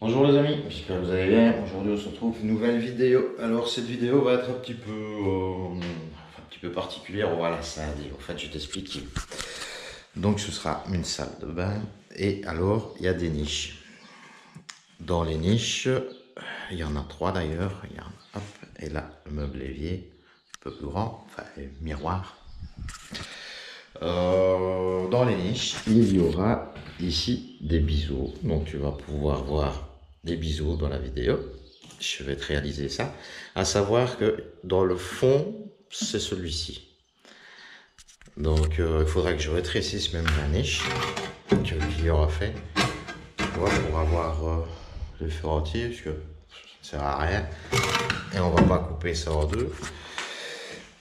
Bonjour les amis, j'espère que vous allez bien. Aujourd'hui on se retrouve pour une nouvelle vidéo. Alors cette vidéo va être un petit peu particulière. Voilà, ça dit. En fait, je t'explique. Donc ce sera une salle de bain et alors il y a des niches. Dans les niches, il y en a trois d'ailleurs. Il y a hop, et là le meuble évier, un peu plus grand, enfin miroir. Dans les niches, il y aura ici des biseaux. Donc tu vas pouvoir voir des biseaux dans la vidéo. Je vais te réaliser ça. À savoir que dans le fond, c'est celui-ci. Donc il faudra que je rétrécisse même la niche que le client aura fait. Voilà, pour avoir le fer entier, parce que ça ne sert à rien. Et on va pas couper ça en deux.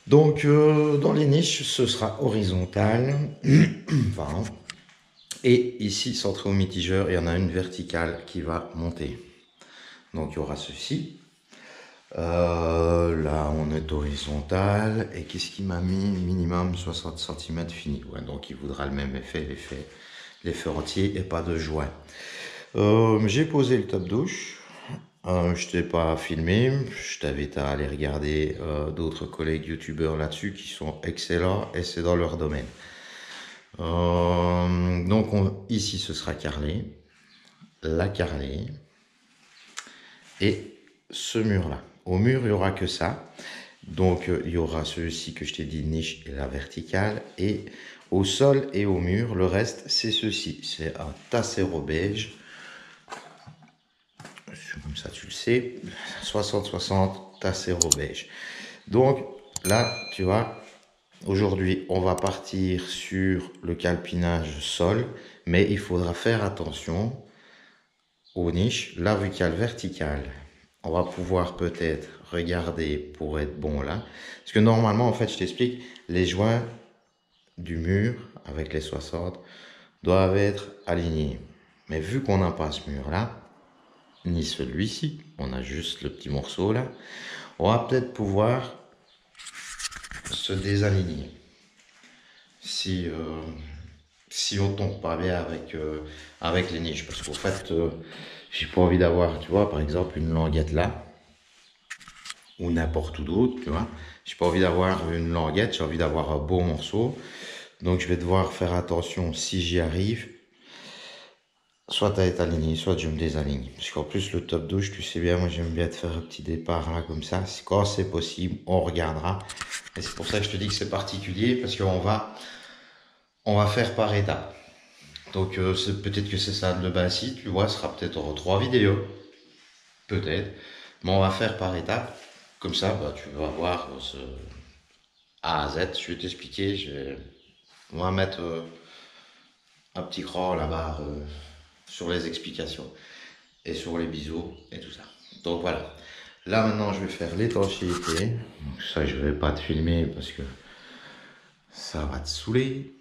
Donc dans les niches, ce sera horizontal. Pardon. Et ici, centré au mitigeur, il y en a une verticale qui va monter. Donc il y aura ceci. Là, on est horizontal. Et qu'est-ce qui m'a mis? Minimum 60 cm fini. Ouais, donc il voudra le même effet, l'effet entier et pas de joint. J'ai posé le top douche. Je t'ai pas filmé. Je t'invite à aller regarder d'autres collègues youtubeurs là-dessus qui sont excellents et c'est dans leur domaine. Donc ici ce sera carrelé, la carrelée et ce mur là. Au mur il n'y aura que ça. Donc il y aura celui-ci que je t'ai dit, niche et la verticale, et au sol et au mur le reste c'est ceci, c'est un tassero beige. Comme ça tu le sais, 60-60 tassero beige. Donc là tu vois, aujourd'hui on va partir sur le calpinage sol, mais il faudra faire attention aux niches. Là vu qu'il y a le vertical, on va pouvoir peut-être regarder pour être bon là, parce que normalement en fait je t'explique, les joints du mur avec les 60 doivent être alignés, mais vu qu'on n'a pas ce mur là, ni celui-ci, on a juste le petit morceau là, on va peut-être pouvoir se désaligner si on tombe pas bien avec les niches, parce qu'en fait j'ai pas envie d'avoir, tu vois, par exemple une languette là ou n'importe où d'autre, tu vois, j'ai pas envie d'avoir une languette, j'ai envie d'avoir un beau morceau. Donc je vais devoir faire attention si j'y arrive, soit à être aligné, soit je me désaligne. Parce qu'en plus le top douche, tu sais bien, moi j'aime bien te faire un petit départ là comme ça. Quand c'est possible, on regardera. Et c'est pour ça que je te dis que c'est particulier, parce qu'on va faire par étapes. Donc peut-être que c'est ça le basique, tu vois, ce sera peut-être en 3 vidéos. Peut-être. Mais on va faire par étapes. Comme ça, bah, tu vas voir ce A à Z. Je vais t'expliquer. On va mettre un petit cran là-bas sur les explications et sur les biseaux et tout ça. Donc voilà. Là maintenant, je vais faire l'étanchéité. Donc ça, je vais pas te filmer parce que ça va te saouler.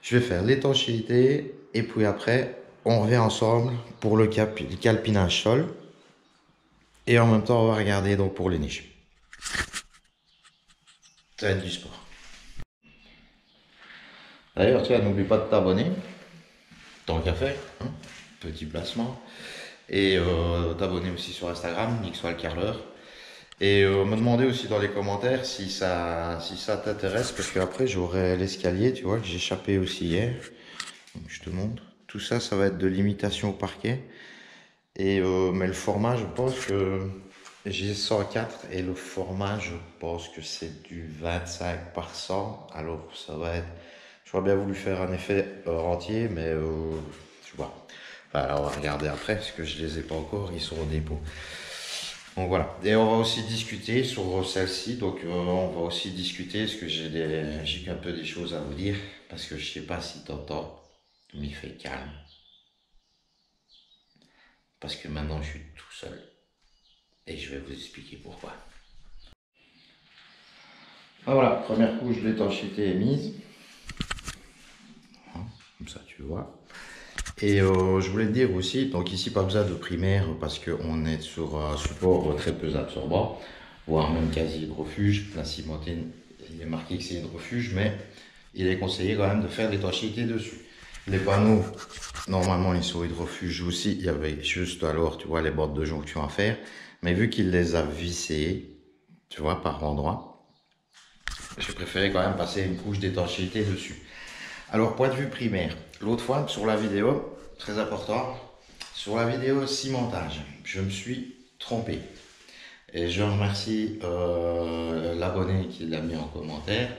Je vais faire l'étanchéité et puis après, on revient ensemble pour le calpinage sol. Et en même temps, on va regarder donc pour les niches. Ça va être du sport. D'ailleurs, tiens, n'oublie pas de t'abonner, tant qu'à faire, hein, petit placement. Et t'abonner aussi sur Instagram, Nixwell Carler. Et me demander aussi dans les commentaires si ça t'intéresse, parce qu'après j'aurai l'escalier, tu vois, que j'ai échappé aussi hier. Donc, je te montre. Tout ça, ça va être de l'imitation au parquet. Et mais le format, je pense que j'ai 104 et le format, je pense que c'est du 25 par 100. Alors ça va être. J'aurais bien voulu faire un effet entier, mais tu vois. Enfin, on va regarder après parce que je les ai pas encore, ils sont au dépôt. Donc voilà. Et on va aussi discuter sur celle-ci. Donc on va aussi discuter parce que j'ai un peu des choses à vous dire, parce que je sais pas si t'entends, mais il fait calme. Parce que maintenant je suis tout seul. Et je vais vous expliquer pourquoi. Ah, voilà, première couche d'étanchéité est mise. Comme ça tu vois. Et je voulais te dire aussi, donc ici pas besoin de primaire parce qu'on est sur un support très peu absorbant, voire même quasi hydrofuge. La cimentine, il est marqué que c'est hydrofuge, mais il est conseillé quand même de faire l'étanchéité dessus. Les panneaux Normalement, les souris de refuge aussi, il y avait juste alors, tu vois, les bords de jonction à faire. Mais vu qu'il les a vissés, tu vois, par endroits, j'ai préféré quand même passer une couche d'étanchéité dessus. Alors, point de vue primaire. L'autre fois, sur la vidéo, très important, sur la vidéo cimentage, je me suis trompé. Et je remercie l'abonné qui l'a mis en commentaire.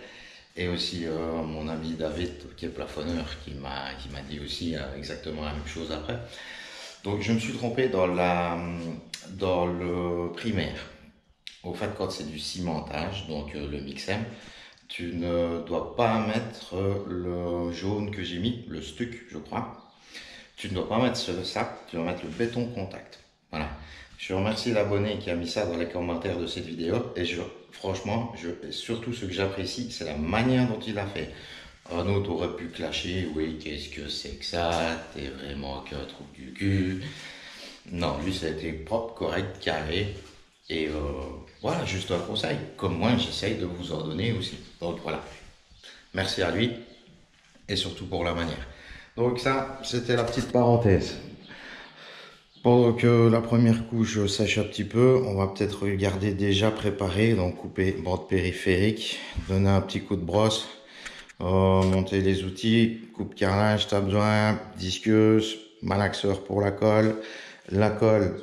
Et aussi mon ami David, qui est plafonneur, qui m'a dit aussi exactement la même chose après. Donc je me suis trompé dans le primaire. Au fait, quand c'est du cimentage, donc le mixem, tu ne dois pas mettre le jaune que j'ai mis, le stuc, je crois. Tu ne dois pas mettre ça, tu dois mettre le béton contact. Voilà. Je remercie l'abonné qui a mis ça dans les commentaires de cette vidéo. Et franchement, surtout ce que j'apprécie, c'est la manière dont il a fait. Un autre aurait pu clasher, oui, qu'est-ce que c'est que ça? T'es vraiment qu'un trou du cul. Non, lui, ça a été propre, correct, carré. Et voilà, juste un conseil. Comme moi, j'essaye de vous en donner aussi. Donc voilà. Merci à lui. Et surtout pour la manière. Donc ça, c'était la petite parenthèse. Pendant que la première couche sèche un petit peu, on va peut-être regarder déjà préparé. Donc couper bande périphérique, donner un petit coup de brosse, monter les outils, coupe carrelage, t'as besoin, disqueuse, malaxeur pour la colle. La colle,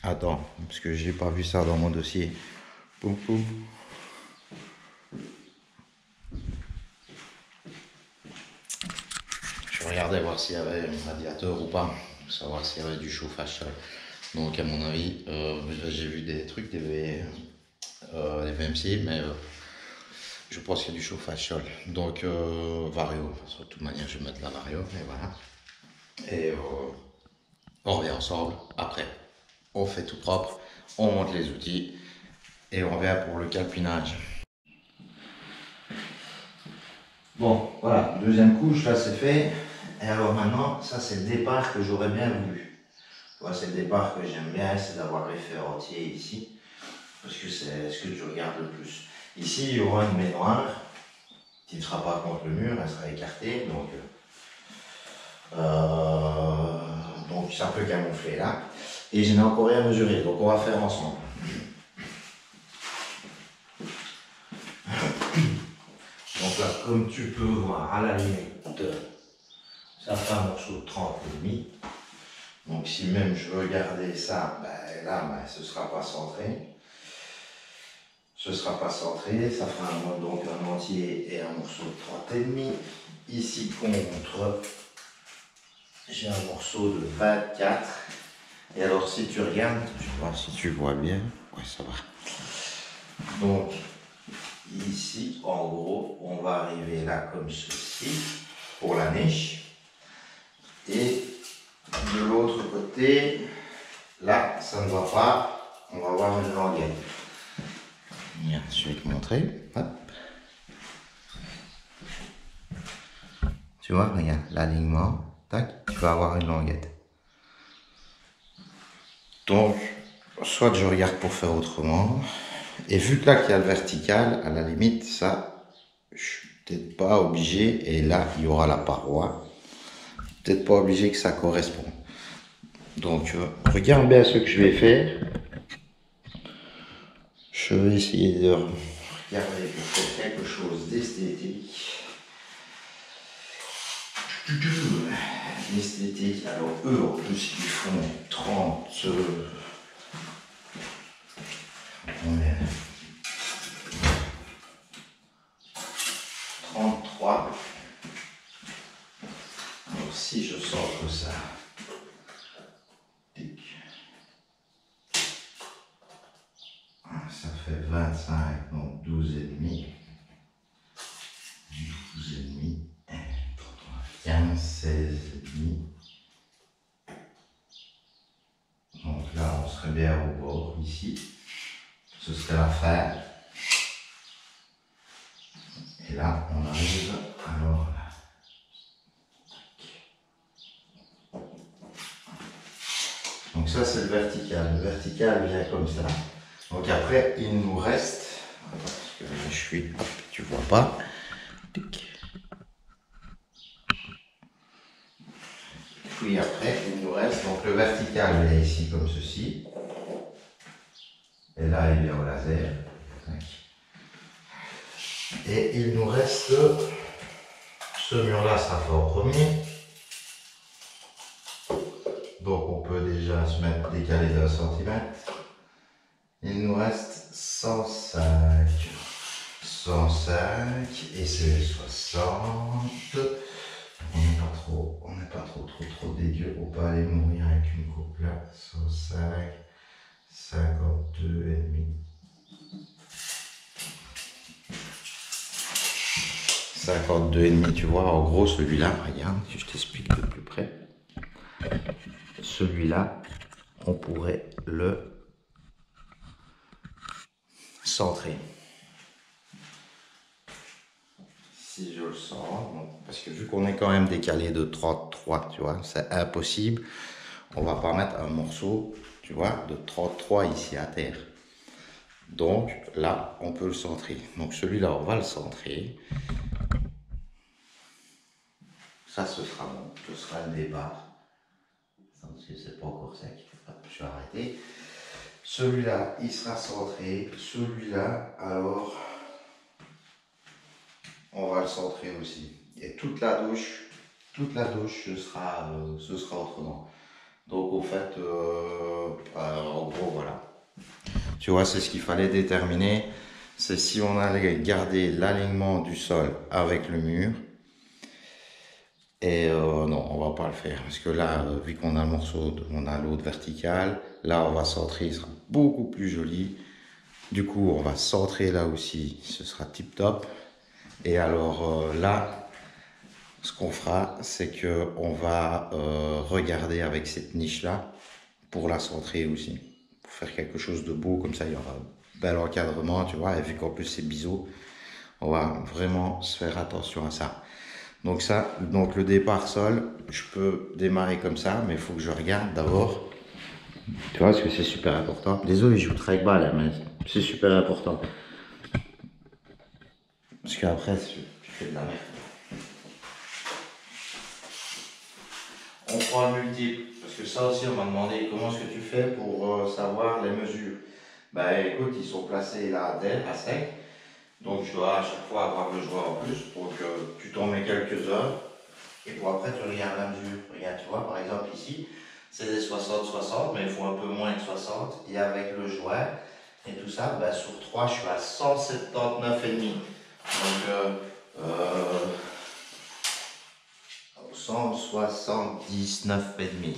attends, parce que j'ai pas vu ça dans mon dossier. Poum, poum. Je regardais voir s'il y avait un radiateur ou pas, pour savoir s'il y avait du chauffage seul. Donc à mon avis, j'ai vu des trucs, des VMC, mais je pense qu'il y a du chauffage seul. Donc Vario, de toute manière je vais mettre la Vario, et voilà. Et on revient ensemble après. On fait tout propre, on monte les outils et on revient pour le calpinage. Bon, voilà, deuxième couche, là c'est fait. Et alors maintenant, ça c'est le départ que j'aurais bien voulu. Voilà, c'est le départ que j'aime bien, c'est d'avoir les entier ici. Parce que c'est ce que tu regardes le plus. Ici, il y aura une baignoire qui ne sera pas contre le mur, elle sera écartée. Donc ça peut camoufler là. Et je n'ai encore rien mesuré, donc on va faire ensemble. Donc là, comme tu peux voir, à la limite, ça fait un morceau de 30,5. Donc si même je veux garder ça, ben là, ben, ce ne sera pas centré. Ce ne sera pas centré, ça fera donc un entier et un morceau de 30,5. Ici contre, j'ai un morceau de 24. Et alors si tu regardes, je sais pas si tu vois bien, ouais ça va. Donc ici, en gros, on va arriver là comme ceci pour la niche. Et de l'autre côté, là, ça ne va pas, on va avoir une languette. Bien, je vais te montrer. Hop. Tu vois, regarde, l'alignement, tac, tu vas avoir une languette. Donc, soit je regarde pour faire autrement, et vu que là qu'il y a le vertical, à la limite, ça, je suis peut-être pas obligé, et là, il y aura la paroi, peut-être pas obligé que ça corresponde. Donc, regarde bien ce que je vais faire. Je vais essayer de regarder pour faire quelque chose d'esthétique. L'esthétique, alors eux en plus ils font 30, on est 33. Alors si je sors de ça, ça fait 25, donc 12,5. 12,5. 15, 16,5. Donc là, on serait bien au bord, ici. Ce serait la fin. Et là, on arrive alors là. Donc ça, c'est le vertical. Le vertical vient comme ça. Donc après, il nous reste... Parce que je suis... Hop, tu vois pas. joli après. Il nous reste donc le vertical, il est ici comme ceci. Et là, il est au laser. Et il nous reste, ce mur-là sera fait en premier. Donc on peut déjà se mettre décalé d'1 centimètre. Il nous reste 105. 105 et c'est 60. On n'est pas trop dégueu pour pas aller mourir avec une coupe là. 105, 52 et demi. 52 et demi, tu vois, en gros celui-là, regarde, si je t'explique de plus près. Celui-là, on pourrait le centrer. Si je le sens, parce que vu qu'on est quand même décalé de 33, tu vois, c'est impossible. On va pas mettre un morceau, tu vois, de 33 ici à terre. Donc là, on peut le centrer. Donc celui-là, on va le centrer. Ça, ce sera bon. Ce sera le départ. Parce que c'est pas encore sec. Je vais arrêter. Celui-là, il sera centré. Celui-là, alors, on va le centrer aussi. Et toute la douche, ce sera autrement. Donc, au fait, en gros, voilà. Tu vois, c'est ce qu'il fallait déterminer. C'est si on allait garder l'alignement du sol avec le mur. Et non, on va pas le faire. Parce que là, vu qu'on a le morceau, on a l'autre verticale, là, on va centrer, il sera beaucoup plus joli. Du coup, on va centrer là aussi, ce sera tip top. Et alors là, ce qu'on fera, c'est que on va regarder avec cette niche-là pour la centrer aussi. Pour faire quelque chose de beau, comme ça, il y aura un bel encadrement, tu vois. Et vu qu'en plus, c'est biseau, on va vraiment se faire attention à ça. Donc ça, donc le départ sol, je peux démarrer comme ça, mais il faut que je regarde d'abord. Tu vois, parce que c'est super important. Désolé, je joue très bas là, mais c'est super important. Parce qu'après, tu fais de la merde. On prend le multiple, parce que ça aussi, on m'a demandé comment est-ce que tu fais pour savoir les mesures. Ben écoute, ils sont placés là à terre, à sec. Donc je dois à chaque fois avoir le joueur en plus. Donc tu t'en mets quelques-uns. Et pour après, tu regardes la mesure. Regarde, tu vois, par exemple ici, c'est des 60-60, mais il faut un peu moins que 60. Et avec le joint et tout ça, ben, sur 3, je suis à 179,5. Donc, 179,5.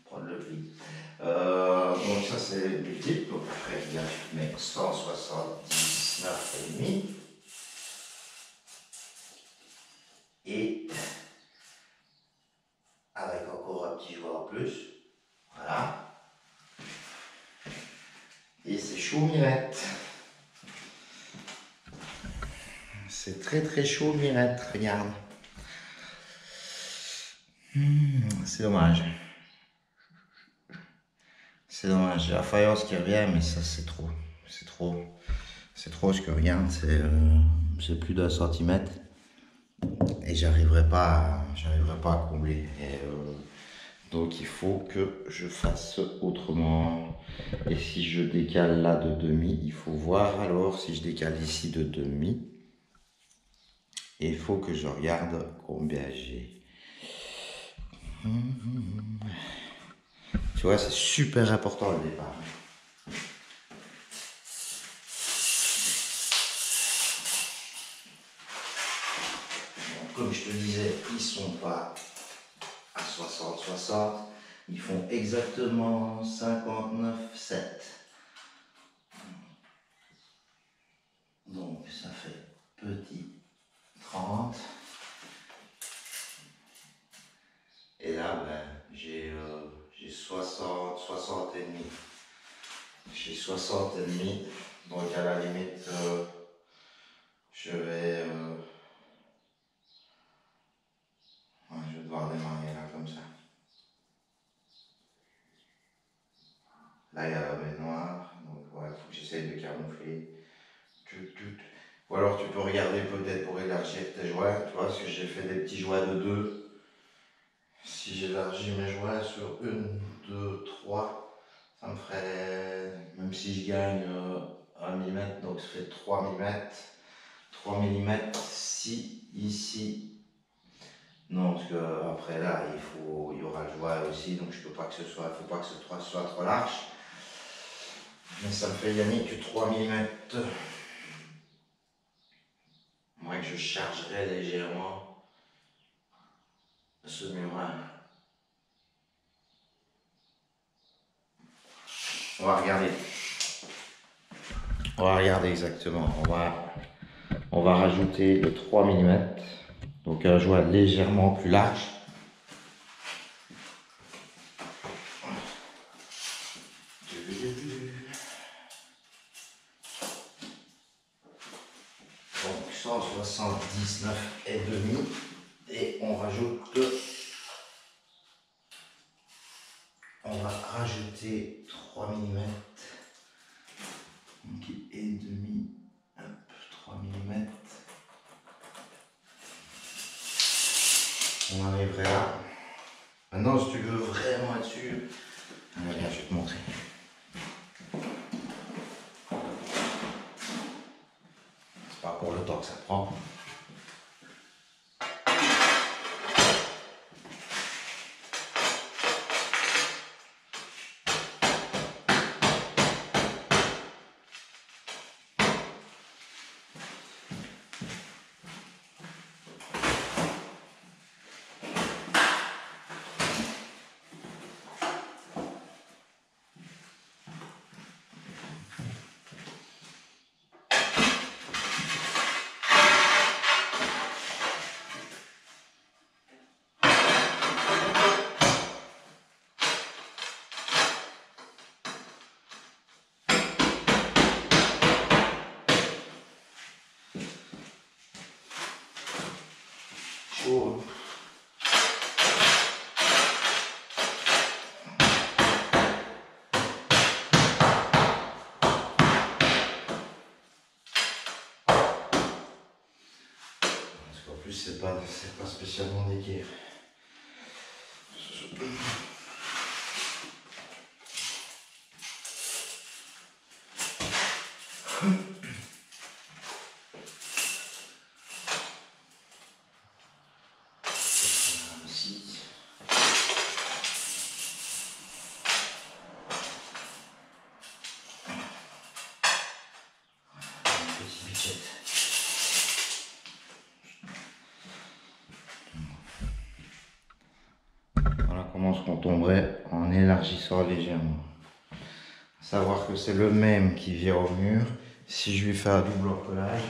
Prendre le pli. Donc ça, c'est multiple. Donc après, regarde, je mets 179,5. Et avec encore un petit joueur en plus. Voilà. Et c'est chaud mirette. C'est très très chaud mirette, regarde. C'est dommage. C'est dommage. La faïence qui revient, mais ça c'est trop. C'est trop. C'est trop ce que regarde, c'est plus d'1 centimètre. Et j'arriverai pas à combler. Et, donc il faut que je fasse autrement. Et si je décale là de demi, il faut voir alors si je décale ici de demi. Et il faut que je regarde combien j'ai. Tu vois, c'est super important le départ. Donc, comme je te disais, ils ne sont pas à 60-60. Ils font exactement 59,7. Donc ça fait petit 30. Et là, ben, j'ai 60 et demi. J'ai 60 et demi. Donc à la limite, je vais devoir démarrer là comme ça. Là, il y a la baie noire. Donc, il faut que j'essaye de camoufler. Voilà. alors tu peux regarder peut-être pour élargir tes joints, tu vois, parce que j'ai fait des petits joints de 2. Si j'élargis mes joints sur 1, 2, 3, ça me ferait, même si je gagne 1 mm, donc ça fait 3 mm. 3 mm si ici. Non, parce que après là, il y aura le joint aussi, donc je peux pas que ce soit, faut pas que ce soit trop large. Mais ça me fait gagner que 3 mm. Moi que je chargerai légèrement ce mur-là. On va regarder. On va regarder exactement. On va rajouter le 3 mm. Donc un joint légèrement plus large. Donc 179,5 et on va rajouter 3 mm. Donc et demi, hop, 3 mm. On arriverait là. Maintenant, si tu veux vraiment être sûr, regarde, je vais te montrer. C'est pas pour le temps que ça prend. Chaud. Parce qu'en plus, c'est pas spécialement des guerres. Voilà comment on tomberait en élargissant légèrement. Savoir que c'est le même qui vient au mur. Si je lui fais un double encollage,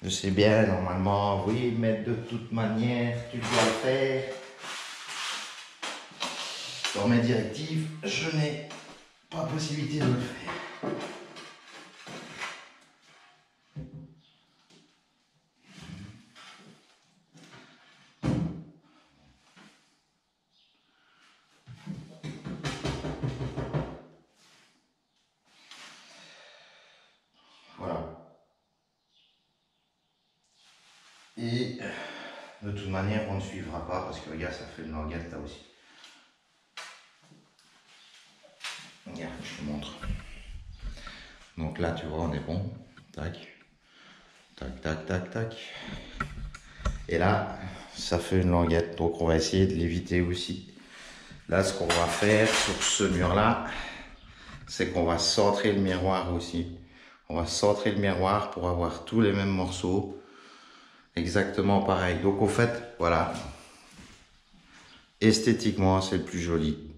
je sais bien, normalement, oui, mais de toute manière, tu dois le faire. Dans mes directives, je n'ai pas possibilité de le faire. Voilà. Et de toute manière, on ne suivra pas parce que regarde, ça fait une languette là aussi. Regarde, je te montre. Donc là, tu vois, on est bon. Tac. Tac, tac, tac, tac. Et là, ça fait une languette. Donc on va essayer de l'éviter aussi. Là, ce qu'on va faire sur ce mur-là, c'est qu'on va centrer le miroir aussi. On va centrer le miroir pour avoir tous les mêmes morceaux. Exactement pareil. Donc au fait, voilà. Esthétiquement, c'est le plus joli.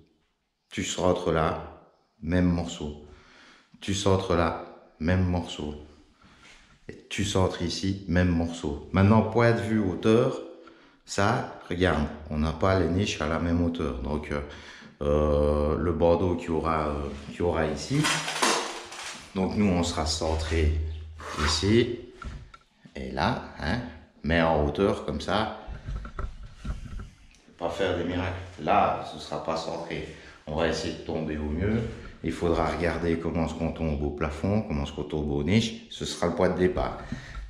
Tu centres là, même morceau. Tu centres là, même morceau. Et tu centres ici, même morceau. Maintenant, point de vue hauteur, ça, regarde, on n'a pas les niches à la même hauteur. Donc, le bandeau qu'il y aura ici. Donc, nous, on sera centré ici et là, hein, mais en hauteur comme ça. Pas faire des miracles. Là, ce sera pas centré. On va essayer de tomber au mieux. Il faudra regarder comment est-ce qu'on tombe au plafond, comment est-ce qu'on tombe aux niches. Ce sera le point de départ.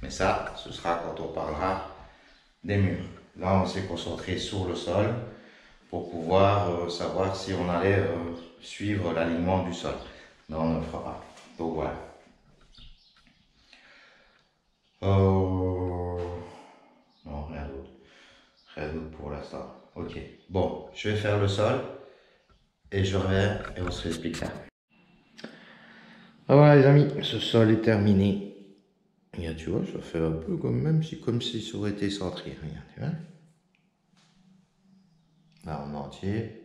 Mais ça, ce sera quand on parlera des murs. Là, on s'est concentré sur le sol pour pouvoir savoir si on allait suivre l'alignement du sol. Mais on ne le fera pas. Donc voilà. Non, rien d'autre. Rien d'autre pour l'instant. Ok. Bon, je vais faire le sol et je reviens et on se explique ça. Ah voilà les amis, ce sol est terminé. Regarde, tu vois, ça fait un peu comme si ça aurait été centré. Regarde, tu vois. Là en entier,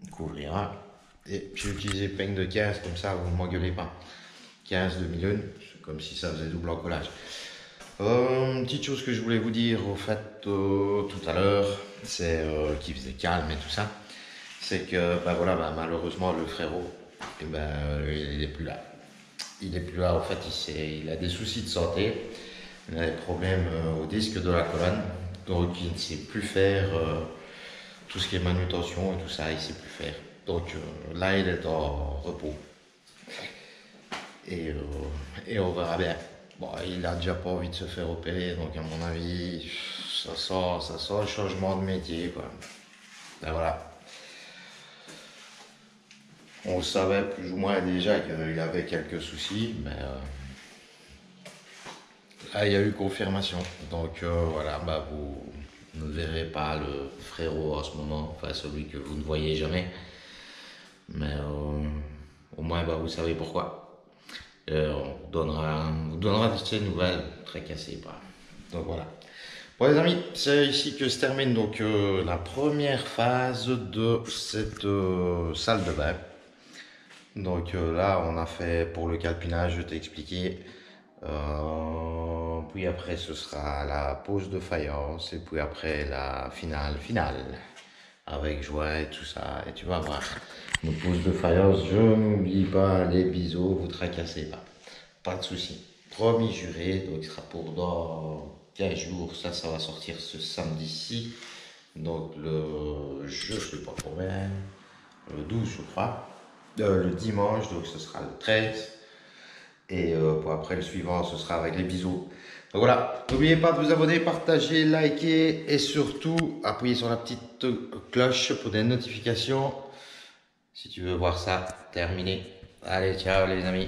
on couvrira. Et j'ai utilisé peigne de 15 comme ça, vous ne m'engueulez pas. 15 demi-lune, c'est comme si ça faisait double encollage. Une petite chose que je voulais vous dire au fait tout à l'heure, c'est qu'il faisait calme et tout ça, c'est que malheureusement le frérot, il n'est plus là. Il n'est plus là, en fait il a des soucis de santé, il a des problèmes au disque de la colonne, donc il ne sait plus faire tout ce qui est manutention et tout ça, il ne sait plus faire. Donc là il est en repos. Et on verra bien. Bon, il a déjà pas envie de se faire opérer, donc à mon avis, ça sent le changement de métier, quoi. Ben voilà. On savait plus ou moins déjà qu'il avait quelques soucis, mais là, il y a eu confirmation. Donc voilà, vous ne verrez pas le frérot en ce moment, enfin celui que vous ne voyez jamais. Mais au moins, vous savez pourquoi. On vous donnera de ces nouvelles très cassées. Donc voilà. Bon les amis, c'est ici que se termine donc la première phase de cette salle de bain. Donc là on a fait pour le calpinage, je t'ai expliqué. Puis après ce sera la pose de faïence et puis après la finale avec joie et tout ça, et tu vas voir. Une pose de faïence, je n'oublie pas les biseaux, vous tracassez pas de souci. Promis juré, donc il sera pour dans 15 jours, ça va sortir ce samedi-ci. Donc je sais pas combien, le 12 je crois, le dimanche, donc ce sera le 13. Et pour après le suivant, ce sera avec les biseaux. Donc voilà, n'oubliez pas de vous abonner, partager, liker et surtout appuyer sur la petite cloche pour des notifications si tu veux voir ça terminé. Allez, ciao les amis.